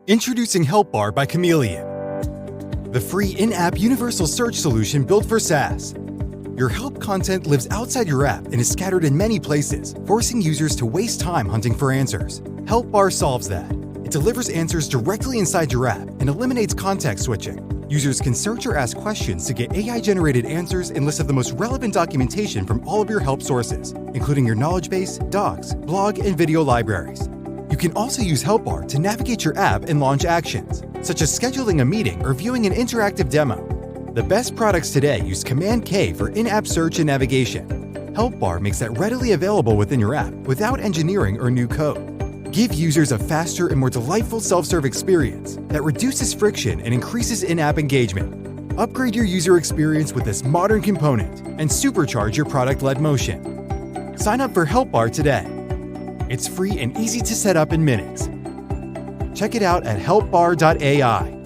Introducing HelpBar by Chameleon, the free in-app universal search solution built for SaaS. Your help content lives outside your app and is scattered in many places, forcing users to waste time hunting for answers. HelpBar solves that. It delivers answers directly inside your app and eliminates context switching. Users can search or ask questions to get AI-generated answers and lists of the most relevant documentation from all of your help sources, including your knowledge base, docs, blog, and video libraries. You can also use HelpBar to navigate your app and launch actions, such as scheduling a meeting or viewing an interactive demo. The best products today use Command K for in-app search and navigation. HelpBar makes that readily available within your app without engineering or new code. Give users a faster and more delightful self-serve experience that reduces friction and increases in-app engagement. Upgrade your user experience with this modern component and supercharge your product-led motion. Sign up for HelpBar today. It's free and easy to set up in minutes. Check it out at helpbar.ai.